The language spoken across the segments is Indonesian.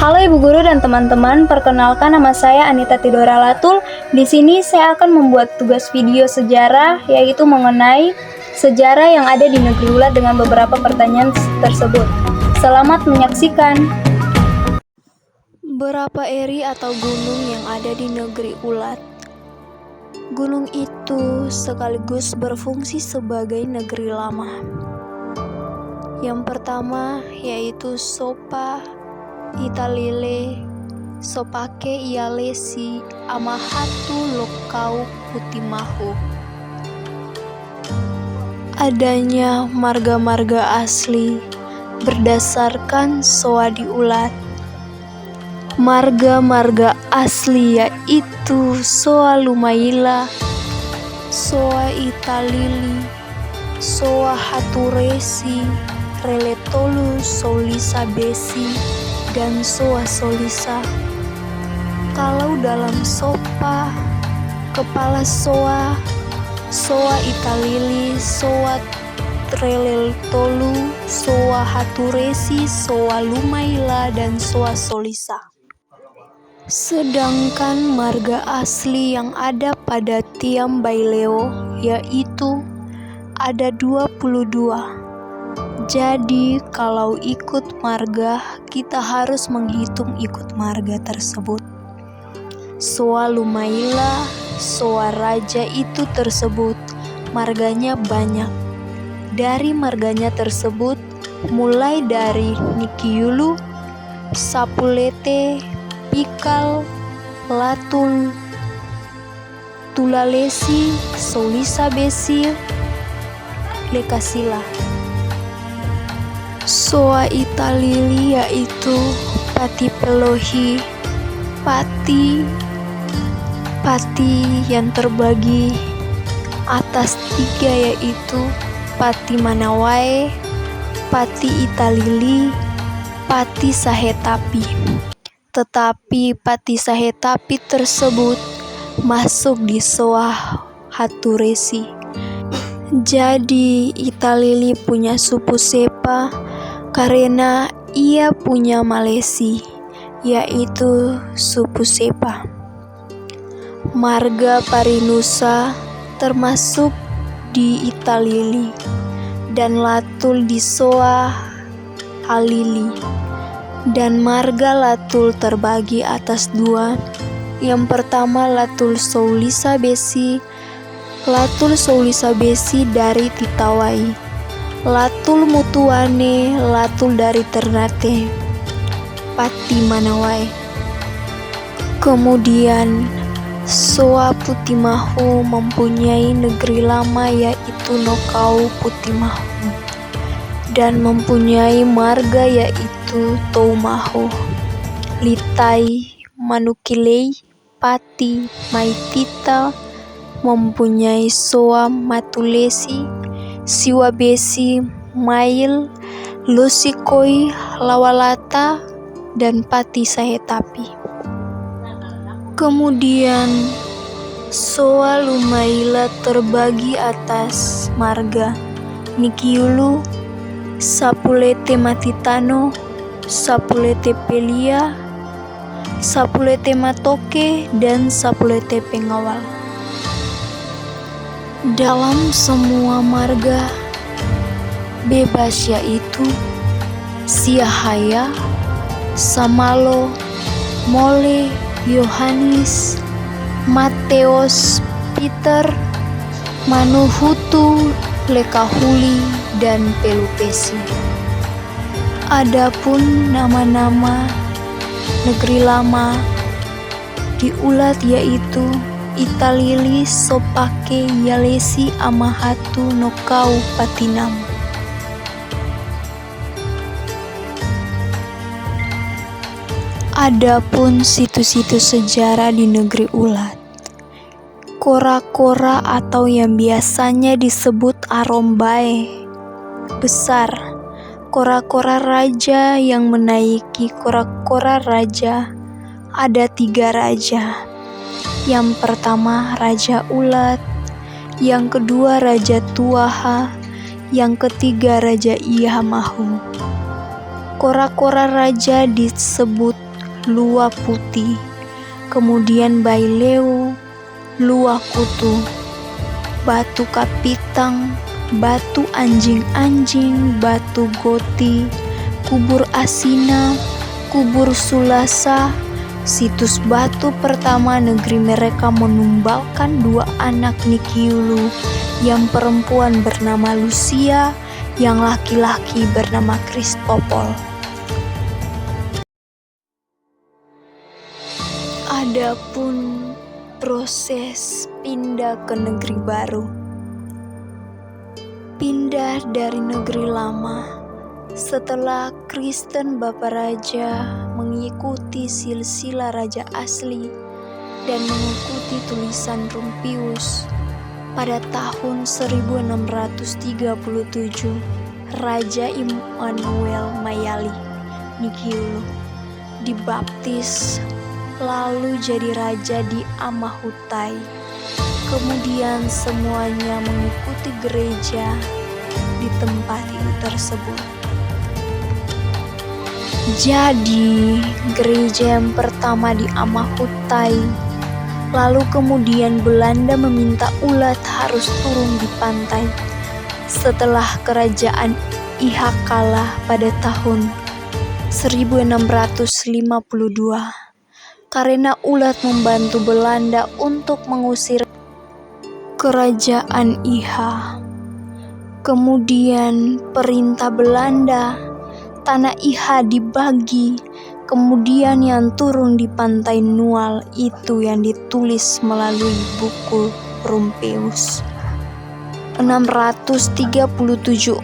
Halo Ibu Guru dan teman-teman, perkenalkan nama saya Anita Tidora Latul. Di sini saya akan membuat tugas video sejarah, yaitu mengenai sejarah yang ada di Negeri Ulat dengan beberapa pertanyaan tersebut. Selamat menyaksikan. Berapa eri atau gunung yang ada di Negeri Ulat? Gunung itu sekaligus berfungsi sebagai negeri lama. Yang pertama yaitu Sopa Italile Sopake Ialesi Amahatu Lokau Putimahu. Adanya marga-marga asli berdasarkan Soa di Ulat. Marga-marga asli yaitu Soa Lumaila, Soa Italili, Soa Haturesi, Reletolu Solisa Besi, dan Soa Solisa. Kalau dalam Sopa, kepala Soa, Soa Italili, Soa Reletolu, Soa Haturesi, Soa Lumaila, dan Soa Solisa. Sedangkan marga asli yang ada pada Tiam Baileo yaitu ada 22. Jadi kalau ikut marga, kita harus menghitung ikut marga tersebut. Soa Lumaila, Soa Raja itu tersebut, marganya banyak. Dari marganya tersebut, mulai dari Nikiulu, Sapulete, Pikal, Latul, Tulalesi, Solisa Besi, Lekasila. Soa Italili yaitu Pati Pelohi, Pati yang terbagi atas 3 yaitu Pati Manawai, Pati Italili, Pati Sahetapi. Tetapi Pati Sahetapi tersebut masuk di Soa Haturesi. Jadi Italili punya suku Sepa karena ia punya Malesi, yaitu suku Sepa. Marga Parinusa termasuk di Italili dan Latul di Soa Halili. Dan marga Latul terbagi atas 2. Yang pertama Latul Solisa Besi. Latul Solisa Besi dari Titawai. Latul Mutuane, Latul dari Ternate, Pati Manawai. Kemudian Soa Putimahu mempunyai negeri lama yaitu Nokau Putimahu dan mempunyai marga yaitu Toumahu, Litai, Manukilei, Pati, Maitita, mempunyai Soa Matulesi, Siwa Besi, Mail, Lusikoi, Lawalata, dan Pati Sahetapi. Kemudian Soa Lumaila terbagi atas marga Nikiulu, Sapulete Matitano, Sapulete Pelia, Sapulete Matoke, dan Sapulete Pengawal. Dalam semua marga bebas yaitu Siahaya, Samalo, Mole, Yohanes, Mateos, Peter, Manuhutu, Lekahuli, dan Pelupesi. Adapun nama-nama negeri lama di Ulat yaitu Italili, Sopake, Ialesi, Amahatu, Nokau, Patinam. Adapun situs-situs sejarah di Negeri Ulat. Kora-kora atau yang biasanya disebut Arombae besar. Kora-kora raja yang menaiki kora-kora raja. Ada 3 raja. Yang pertama Raja Ulat, yang kedua Raja Tuaha, yang ketiga Raja Iamahu. Kora-kora raja disebut Lua Putih, kemudian Baileu, Lua Kutu, Batu Kapitang, Batu Anjing-Anjing, Batu Goti, Kubur Asina, Kubur Sulasa, situs batu pertama negeri mereka menumbalkan 2 anak Nikiulu, yang perempuan bernama Lucia, yang laki-laki bernama Kristopol. Adapun proses pindah ke negeri baru. Pindah dari negeri lama setelah Kristen Bapa Raja mengikuti silsilah raja asli dan mengikuti tulisan Rumpius. Pada tahun 1637, Raja Immanuel Mayali Nikiulu dibaptis lalu jadi raja di Amahutai. Kemudian semuanya mengikuti gereja di tempat itu tersebut. Jadi gereja yang pertama di Amahutai, lalu kemudian Belanda meminta ulat harus turun di pantai setelah kerajaan Iha kalah pada tahun 1652 karena ulat membantu Belanda untuk mengusir kerajaan Iha. Kemudian perintah Belanda, tanah Iha dibagi, kemudian yang turun di pantai Nual itu yang ditulis melalui buku Rumpeus. 637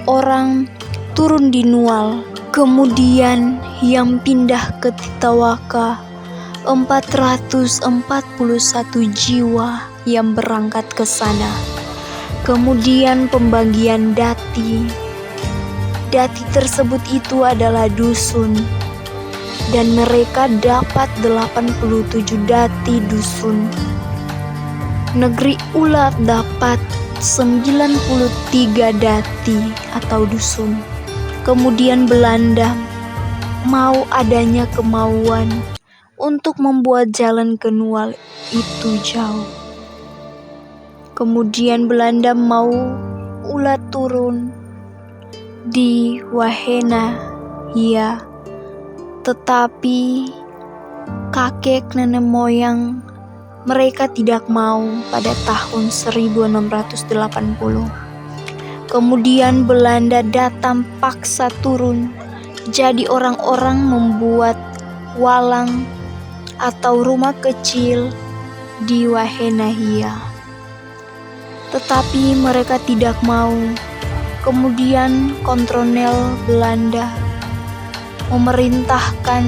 orang turun di Nual, kemudian yang pindah ke Titawaka 441 jiwa yang berangkat ke sana. Kemudian pembagian dati. Dati tersebut itu adalah dusun, dan mereka dapat 87 dati dusun. Negeri ulat dapat 93 dati atau dusun. Kemudian Belanda mau adanya kemauan untuk membuat jalan ke Nual itu jauh. Kemudian Belanda mau ulat turun di Wahena, ya, tetapi kakek nenek moyang mereka tidak mau pada tahun 1680. Kemudian Belanda datang paksa turun, jadi orang-orang membuat walang atau rumah kecil di Wahenahia. Tetapi mereka tidak mau. Kemudian kolonel Belanda memerintahkan,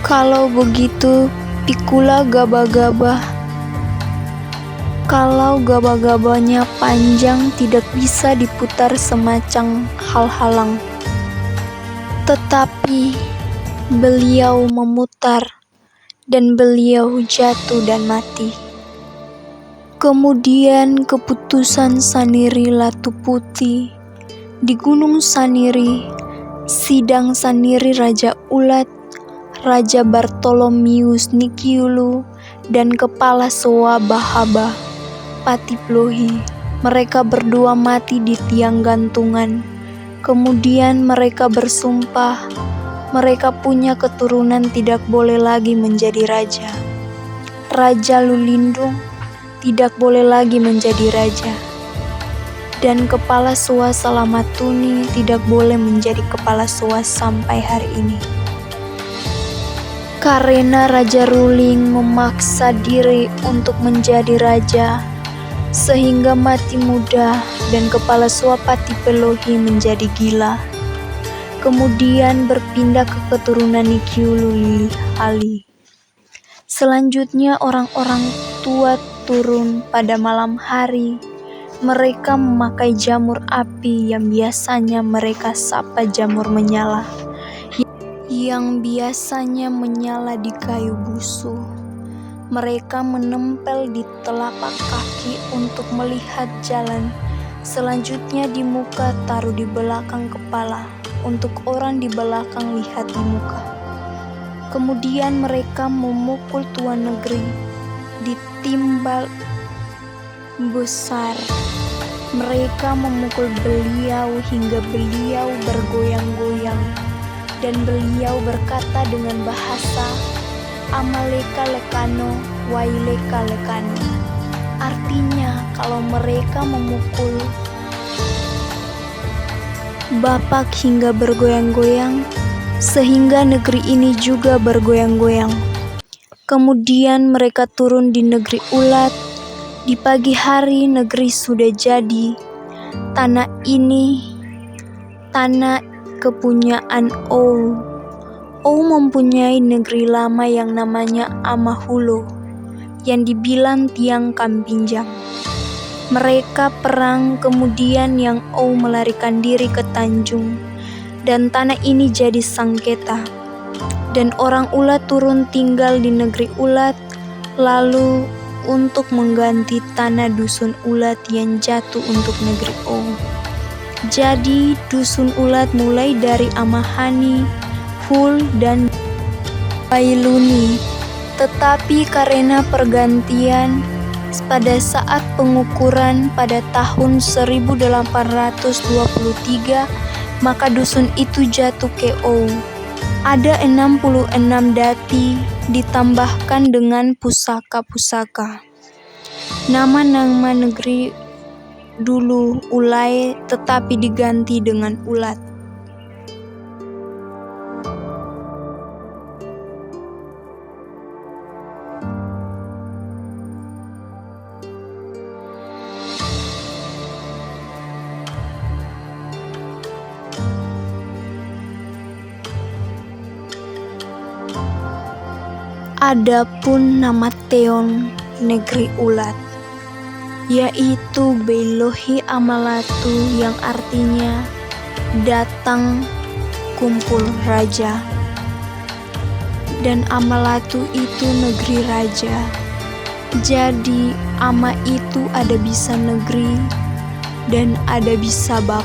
kalau begitu pikulah gabah-gabah. Kalau gabah-gabahnya panjang tidak bisa diputar semacam hal-halang. Tetapi beliau memutar dan beliau jatuh dan mati. Kemudian keputusan Saniri Latu Putih di Gunung Saniri, sidang Saniri Raja Ulat, Raja Bartolomius Nikiulu, dan Kepala Soa Bahaba Patiplohi. Mereka berdua mati di tiang gantungan. Kemudian mereka bersumpah mereka punya keturunan tidak boleh lagi menjadi raja. Raja Lulindung tidak boleh lagi menjadi raja. Dan Kepala Soa Salamatuni tidak boleh menjadi Kepala Soa sampai hari ini. Karena Raja Ruling memaksa diri untuk menjadi raja, sehingga mati muda dan Kepala Soa Patipelohi menjadi gila. Kemudian berpindah ke keturunan Nikiulu Ali. Selanjutnya orang-orang tua turun pada malam hari. Mereka memakai jamur api yang biasanya mereka sapa jamur menyala, yang biasanya menyala di kayu busu. Mereka menempel di telapak kaki untuk melihat jalan. Selanjutnya di muka taruh di belakang kepala, untuk orang di belakang lihat di muka. Kemudian mereka memukul tuan negeri, ditimbal besar. Mereka memukul beliau hingga beliau bergoyang-goyang, dan beliau berkata dengan bahasa Amaleka lekano, Waileka lekano. Artinya, kalau mereka memukul Bapak hingga bergoyang-goyang, sehingga negeri ini juga bergoyang-goyang. Kemudian mereka turun di negeri Ulat. Di pagi hari negeri sudah jadi. Tanah ini tanah kepunyaan Ou. Ou mempunyai negeri lama yang namanya Amahulo, yang dibilang tiang Kampinjang. Mereka perang, kemudian yang Ou melarikan diri ke Tanjung, dan tanah ini jadi sengketa. Dan orang Ulat turun tinggal di negeri Ulat, lalu untuk mengganti tanah dusun Ulat yang jatuh untuk negeri Ou. Jadi dusun Ulat mulai dari Amahani, Hul, dan Bailuni. Tetapi karena pergantian pada saat pengukuran pada tahun 1823, maka dusun itu jatuh ke Ou. Ada 66 dati ditambahkan dengan pusaka-pusaka. Nama-nama negeri dulu Ulai tetapi diganti dengan Ulat. Adapun nama Teon negeri Ulat, yaitu Belohi Amalatu, yang artinya datang kumpul raja. Dan Amalatu itu negeri raja. Jadi Ama itu ada bisa negeri dan ada bisa bapak.